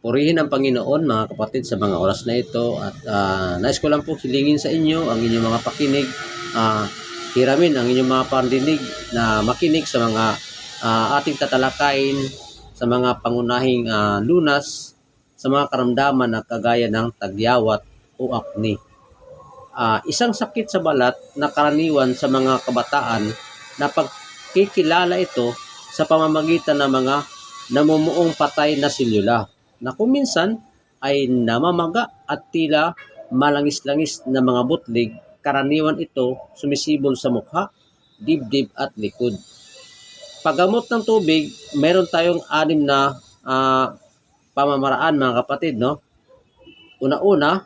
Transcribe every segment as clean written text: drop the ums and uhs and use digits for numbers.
Purihin ang Panginoon mga kapatid sa mga oras na ito at nais ko lang po hilingin sa inyo ang inyong mga pakinig, hiramin ang inyong mga pandinig na makinig sa mga ating tatalakayin sa mga pangunahing lunas sa mga karamdaman na kagaya ng tagyawat o acne. Isang sakit sa balat na karaniwan sa mga kabataan na pagkikilala ito sa pamamagitan ng mga namumuong patay na selula na kung minsan ay namamaga at tila malangis-langis na mga butlig. Karaniwan ito sumisibol sa mukha, dibdib at likod. Paggamot ng tubig, meron tayong 6 na pamamaraan mga kapatid, no? Una-una,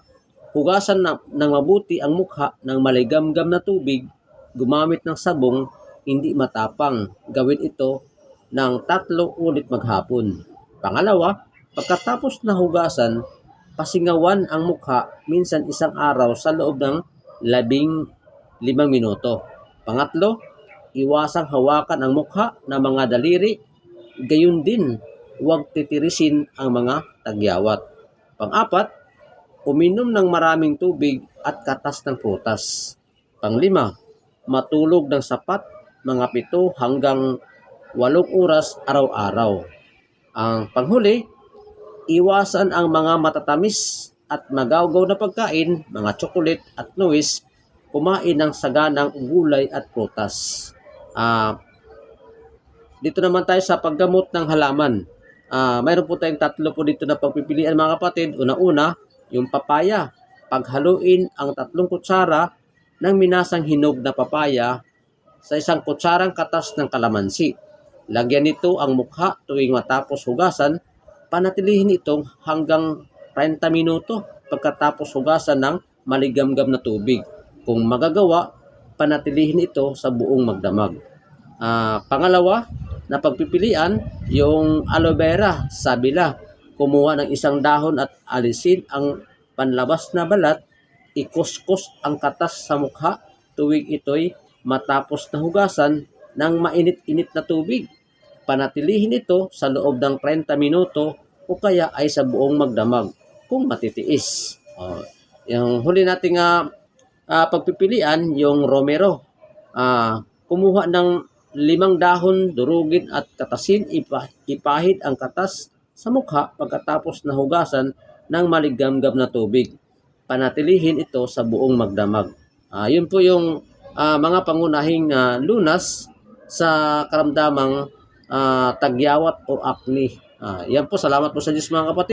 hugasan ng mabuti ang mukha ng maligamgam na tubig, gumamit ng sabong, hindi matapang. Gawin ito ng 3 ulit maghapon. Pangalawa, pagkatapos na hugasan, pasingawan ang mukha minsan isang araw sa loob ng 15 minuto. Pangatlo, iwasang hawakan ang mukha ng mga daliri, gayon din huwag titirisin ang mga tagyawat. Pang-apat, uminom ng maraming tubig at katas ng prutas. Pang-5, matulog ng sapat mga 7 hanggang 8 oras araw-araw. Ang panghuli, iwasan ang mga matatamis at magawgaw na pagkain, mga chocolate at nuwis, kumain ng saganang gulay at prutas. Dito naman tayo sa paggamot ng halaman. Mayroon po tayong 3 po dito na pagpipilian mga kapatid. Una-una, yung papaya. Paghaluin ang 3 kutsara ng minasang hinog na papaya sa 1 kutsarang katas ng kalamansi. Lagyan nito ang mukha tuwing matapos hugasan. Panatilihin itong hanggang 30 minuto pagkatapos hugasan ng maligamgam na tubig. Kung magagawa, panatilihin ito sa buong magdamag. Pangalawa na pagpipilian, yung aloe vera, sabila. Kumuha ng 1 dahon at alisin ang panlabas na balat. Ikuskus ang katas sa mukha tuwing ito'y matapos na hugasan ng mainit-init na tubig. Panatilihin ito sa loob ng 30 minuto o kaya ay sa buong magdamag kung matitiis. Yung huli nating pagpipilian, yung romero. Kumuha ng 5 dahon, durugin at katasin, ipahid ang katas sa mukha pagkatapos na hugasan ng maligamgam na tubig. Panatilihin ito sa buong magdamag. Yun po yung mga pangunahing lunas sa karamdamang tagyawat o acne. Yan po, salamat po sa Diyos mga kapatid.